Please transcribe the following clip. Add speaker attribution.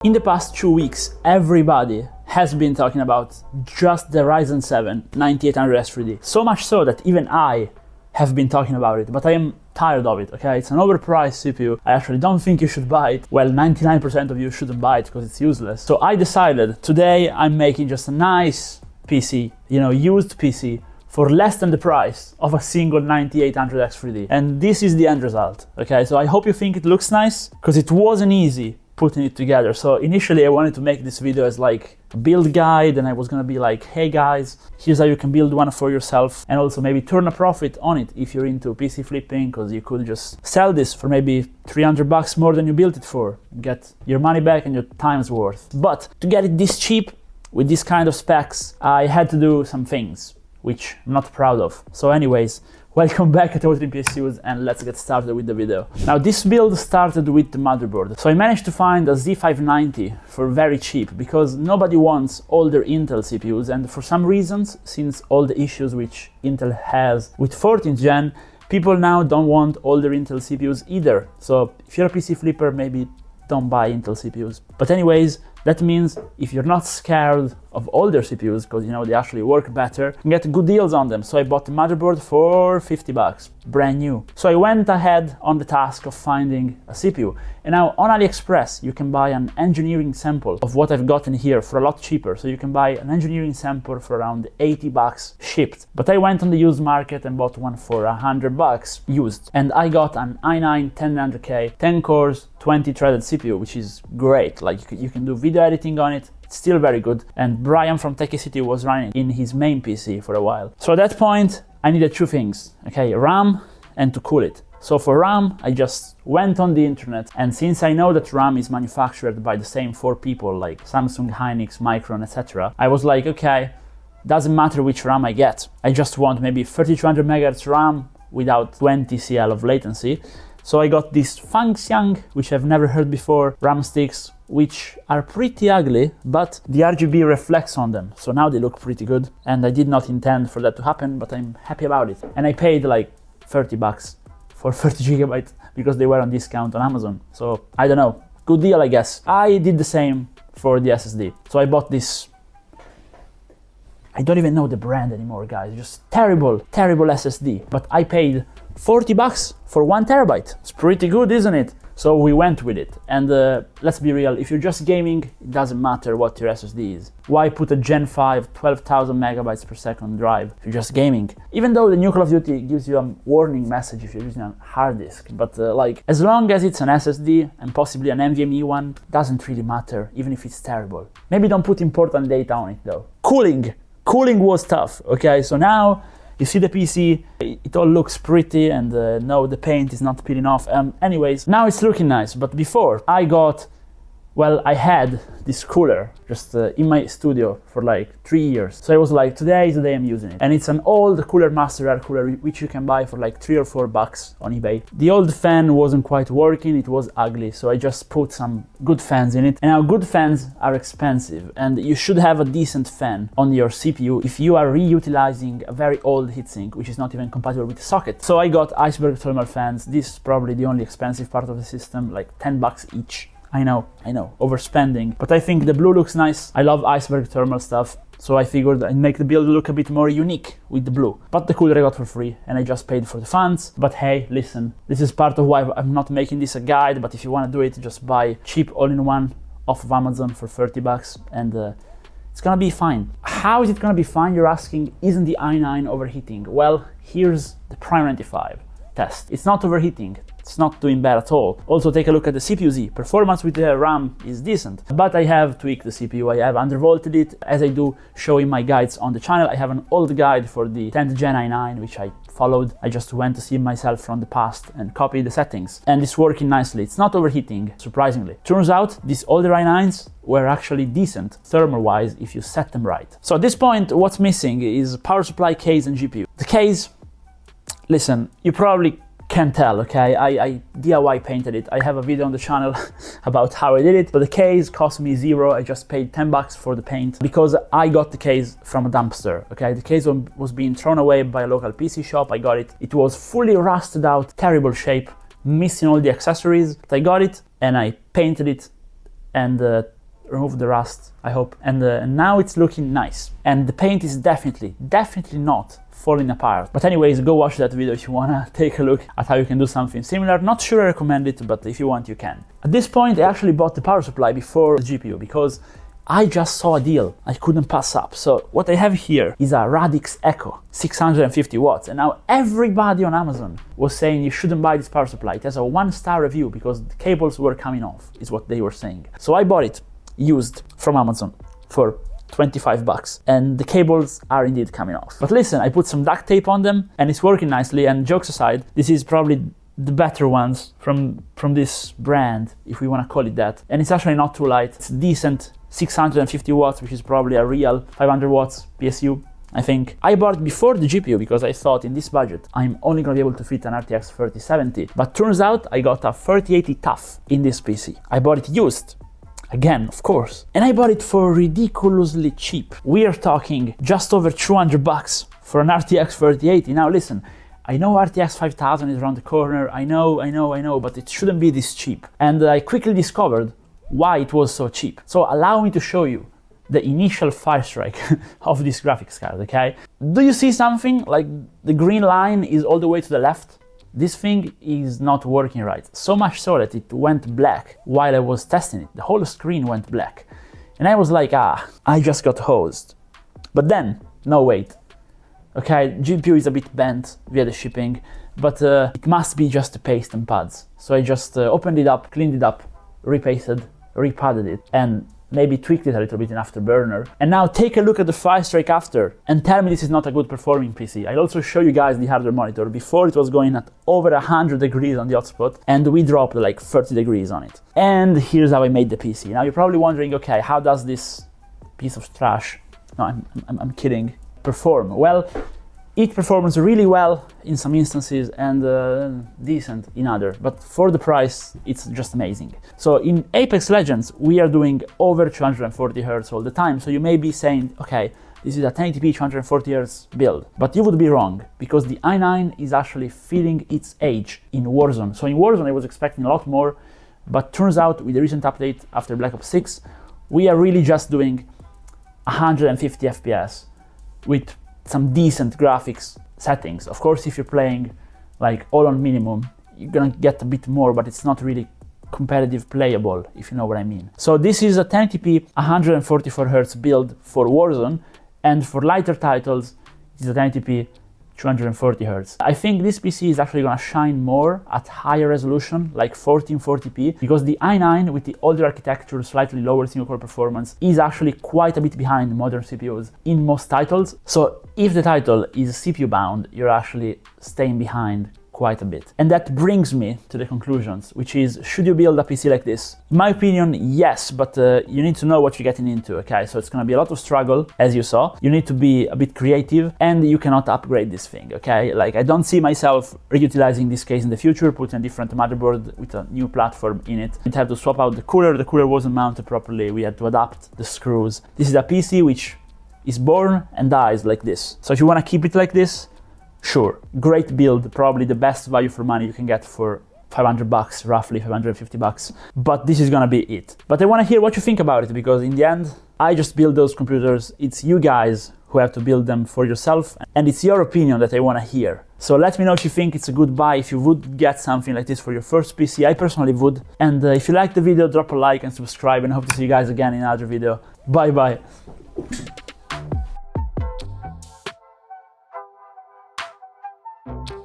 Speaker 1: In the past 2 weeks, everybody has been talking about just the Ryzen 7 9800X 3D. So much so that even I have been talking about it, but I am tired of it, okay? It's an overpriced CPU. I actually don't think you should buy it. Well, 99% of you shouldn't buy it because it's useless. So I decided today I'm making just a nice PC, used PC, for less than the price of a single 9800X 3D. And this is the end result, okay? So I hope you think it looks nice, because it wasn't easy putting it together. So initially I wanted to make this video as like a build guide, and I was gonna be like, hey guys, here's how you can build one for yourself, and also maybe turn a profit on it if you're into PC flipping, because you could just sell this for maybe 300 bucks more than you built it for, get your money back and your time's worth. But to get it this cheap with this kind of specs, I had to do some things which I'm not proud of. So anyways, welcome back at ImWateringPSUs, and let's get started with the video. Now this build started with the motherboard. So I managed to find a Z590 for very cheap, because nobody wants older Intel CPUs, and for some reasons, since all the issues which Intel has with 14th gen, people now don't want older Intel CPUs either. So if you're a PC flipper, maybe don't buy Intel CPUs. But anyways, that means if you're not scared of older CPUs, because they actually work better, you can get good deals on them. So I bought the motherboard for 50 bucks, brand new. So I went ahead on the task of finding a CPU. And now on AliExpress, you can buy an engineering sample of what I've gotten here for a lot cheaper. So you can buy an engineering sample for around 80 bucks shipped. But I went on the used market and bought one for 100 bucks used. And I got an i9 10900K, 10 cores, 20 threaded CPU, which is great. Like you can do video editing on it. It's still very good. And Brian from Techie City was running in his main PC for a while. So at that point, I needed two things, okay? RAM and to cool it. So for RAM, I just went on the internet, and since I know that RAM is manufactured by the same four people like Samsung, Hynix, Micron, etc., I was like, okay, doesn't matter which RAM I get. I just want maybe 3200 MHz RAM without 20 CL of latency. So I got these Fangxiang, which I've never heard before, RAM sticks, which are pretty ugly, but the RGB reflects on them. So now they look pretty good. And I did not intend for that to happen, but I'm happy about it. And I paid like 30 bucks for 30 gigabytes because they were on discount on Amazon. So I don't know, good deal, I guess. I did the same for the SSD. So I bought this, I don't even know the brand anymore, guys. Just terrible SSD. But I paid 40 bucks for 1 terabyte. It's pretty good, isn't it? So we went with it. And let's be real, if you're just gaming, it doesn't matter what your SSD is. Why put a Gen 5 12,000 megabytes per second drive if you're just gaming? Even though the new Call of Duty gives you a warning message if you're using a hard disk. But as long as it's an SSD and possibly an NVMe one, doesn't really matter, even if it's terrible. Maybe don't put important data on it though. Cooling was tough, okay? So now you see the PC, it all looks pretty, and no, the paint is not peeling off. Anyways, now it's looking nice, but before I had this cooler just in my studio for like 3 years. So I was like, today is the day I'm using it. And it's an old Cooler Master air cooler, which you can buy for like 3 or 4 bucks on eBay. The old fan wasn't quite working, it was ugly. So I just put some good fans in it. And now good fans are expensive, and you should have a decent fan on your CPU if you are reutilizing a very old heatsink, which is not even compatible with the socket. So I got Iceberg thermal fans. This is probably the only expensive part of the system, like 10 bucks each. I know, overspending, but I think the blue looks nice. I love Iceberg thermal stuff, so I figured I'd make the build look a bit more unique with the blue. But the cooler I got for free, and I just paid for the fans. But hey, listen, this is part of why I'm not making this a guide, but if you want to do it, just buy cheap all-in-one off of Amazon for 30 bucks, and it's gonna be fine. How is it gonna be fine, you're asking? Isn't the i9 overheating? Well, here's the Prime 95 test. It's not overheating. It's not doing bad at all. Also, take a look at the CPU-Z. Performance with the RAM is decent, but I have tweaked the CPU. I have undervolted it, as I do show in my guides on the channel. I have an old guide for the 10th Gen i9, which I followed. I just went to see myself from the past and copied the settings, and it's working nicely. It's not overheating, surprisingly. Turns out, these older i9s were actually decent, thermal-wise, if you set them right. So at this point, what's missing is power supply, case, and GPU. The case, listen, you probably can't tell, okay? I DIY painted it. I have a video on the channel about how I did it, but the case cost me $0. I just paid 10 bucks for the paint because I got the case from a dumpster, okay? The case was being thrown away by a local PC shop. I got it. It was fully rusted out, terrible shape, missing all the accessories. I got it and I painted it and remove the rust, I hope. And now it's looking nice. And the paint is definitely not falling apart. But anyways, go watch that video if you wanna take a look at how you can do something similar. Not sure I recommend it, but if you want, you can. At this point, I actually bought the power supply before the GPU because I just saw a deal I couldn't pass up. So what I have here is a Radix Echo, 650 watts. And now everybody on Amazon was saying you shouldn't buy this power supply. It has a 1-star review because the cables were coming off, is what they were saying. So I bought it used from Amazon for 25 bucks, and the cables are indeed coming off. But listen, I put some duct tape on them and it's working nicely, and jokes aside, this is probably the better ones from this brand, if we want to call it that. And it's actually not too light. It's decent 650 watts, which is probably a real 500 watts PSU, I think. I bought it before the GPU because I thought in this budget I'm only going to be able to fit an RTX 3070, but turns out I got a 3080 TUF in this PC. I bought it used. Again, of course. And I bought it for ridiculously cheap. We are talking just over 200 bucks for an RTX 3080. Now listen, I know RTX 5000 is around the corner. I know, but it shouldn't be this cheap. And I quickly discovered why it was so cheap. So allow me to show you the initial firestrike of this graphics card, okay? Do you see something? Like the green line is all the way to the left? This thing is not working right. So much so that it went black while I was testing it. The whole screen went black. And I was like, I just got hosed. But then, no wait. Okay, GPU is a bit bent via the shipping, but it must be just the paste and pads. So I just opened it up, cleaned it up, repasted, repadded it, and maybe tweaked it a little bit in Afterburner. And now take a look at the firestrike after and tell me this is not a good performing PC. I'll also show you guys the hardware monitor. Before it was going at over 100 degrees on the hotspot, and we dropped like 30 degrees on it. And here's how I made the PC. Now you're probably wondering, okay, how does this piece of trash, no, I'm kidding, perform? Well, it performs really well in some instances and decent in other, but for the price, it's just amazing. So in Apex Legends, we are doing over 240 Hz all the time. So you may be saying, okay, this is a 1080p 240 Hz build, but you would be wrong because the i9 is actually feeling its age in Warzone. So in Warzone, I was expecting a lot more, but turns out with the recent update after Black Ops 6, we are really just doing 150 FPS with some decent graphics settings. Of course, if you're playing like all on minimum, you're gonna get a bit more, but it's not really competitive playable, if you know what I mean. So this is a 1080p 144 Hz build for Warzone, and for lighter titles, it's a 1080p 240 Hz. I think this PC is actually gonna shine more at higher resolution, like 1440p, because the i9 with the older architecture, slightly lower single core performance, is actually quite a bit behind modern CPUs in most titles. So if the title is CPU bound, you're actually staying behind quite a bit. And that brings me to the conclusions, which is, should you build a PC like this? In my opinion, yes, but you need to know what you're getting into, okay? So it's gonna be a lot of struggle, as you saw. You need to be a bit creative, and you cannot upgrade this thing, okay? Like, I don't see myself reutilizing this case in the future, putting a different motherboard with a new platform in it. We'd have to swap out the cooler wasn't mounted properly, we had to adapt the screws. This is a PC which is born and dies like this. So if you wanna keep it like this, sure, great build, probably the best value for money you can get for 500 bucks, roughly 550 bucks, but this is gonna be it. But I wanna hear what you think about it, because in the end, I just build those computers. It's you guys who have to build them for yourself, and it's your opinion that I wanna hear. So let me know if you think it's a good buy, if you would get something like this for your first PC. I personally would. And if you liked the video, drop a like and subscribe, and I hope to see you guys again in another video. Bye bye.
Speaker 2: Thank you.